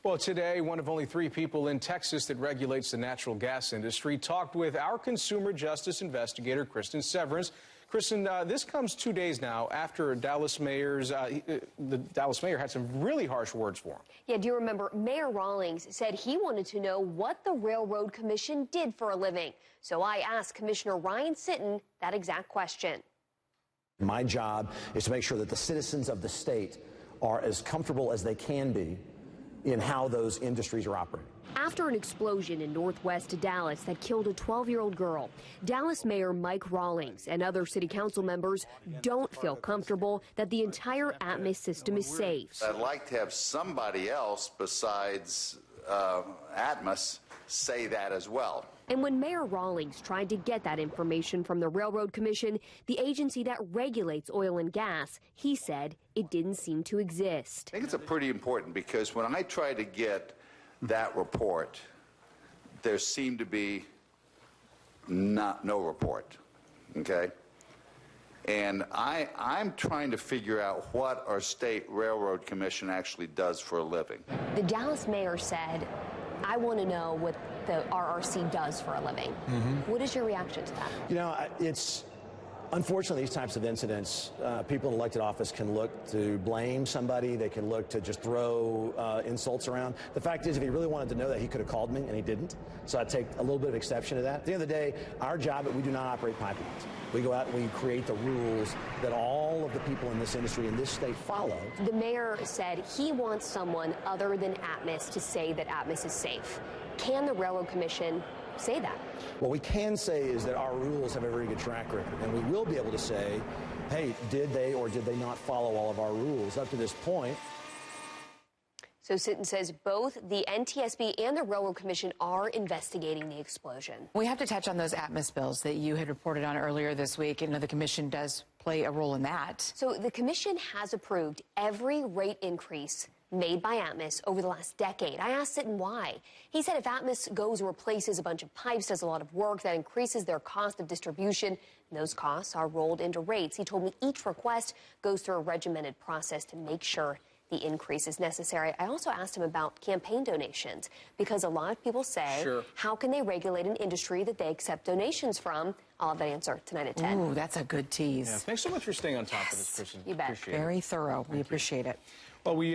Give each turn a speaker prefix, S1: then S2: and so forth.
S1: Well, today, one of only 3 people in Texas that regulates the natural gas industry talked with our consumer justice investigator, Cristin Severance. Cristin, this comes 2 days now after the Dallas mayor had some really harsh words for him.
S2: Yeah, do you remember Mayor Rawlings said he wanted to know what the Railroad Commission did for a living? So I asked Commissioner Ryan Sitton that exact question.
S3: My job is to make sure that the citizens of the state are as comfortable as they can be in how those industries are operating.
S2: After an explosion in northwest Dallas that killed a 12-year-old girl, Dallas Mayor Mike Rawlings and other city council members don't feel comfortable that the entire Atmos system is safe.
S4: I'd like to have somebody else besides Atmos say that as well.
S2: And when Mayor Rawlings tried to get that information from the Railroad Commission, the agency that regulates oil and gas, he said it didn't seem to exist.
S4: I think it's pretty important because when I tried to get that report, there seemed to be no report, okay? And I'm trying to figure out what our state railroad commission actually does for a living.
S2: The Dallas mayor said, I want to know what the RRC does for a living. What is your reaction to that?
S3: You know, it's unfortunately these types of incidents, people in elected office can look to blame somebody. They can look to just throw insults around. The fact is, if he really wanted to know that, he could have called me, and he didn't. So I take a little bit of exception to that. At the end of the day, our job, we do not operate pipelines. We go out and we create the rules that all of the people in this industry in this state follow.
S2: The mayor said he wants someone other than Atmos to say that Atmos is safe. Can the Railroad Commission say that?
S3: What we can say is that our rules have a very good track record, and we will be able to say, hey, did they or did they not follow all of our rules up to this point?
S2: So Sitton says both the NTSB and the Railroad Commission are investigating the explosion.
S5: We have to touch on those Atmos bills that you had reported on earlier this week. And the commission does play a role in that.
S2: So the commission has approved every rate increase made by Atmos over the last decade. I asked Sitton why. He said if Atmos goes and replaces a bunch of pipes, does a lot of work, that increases their cost of distribution, and those costs are rolled into rates. He told me each request goes through a regimented process to make sure the increase is necessary. I also asked him about campaign donations, because a lot of people say, how can they regulate an industry that they accept donations from? I'll have that answer tonight at 10.
S5: Ooh, that's a good tease.
S1: Yeah, thanks so much for staying on top of this, Cristin.
S2: You bet.
S1: Appreciate it.
S5: Very thorough. We appreciate it.
S1: Well,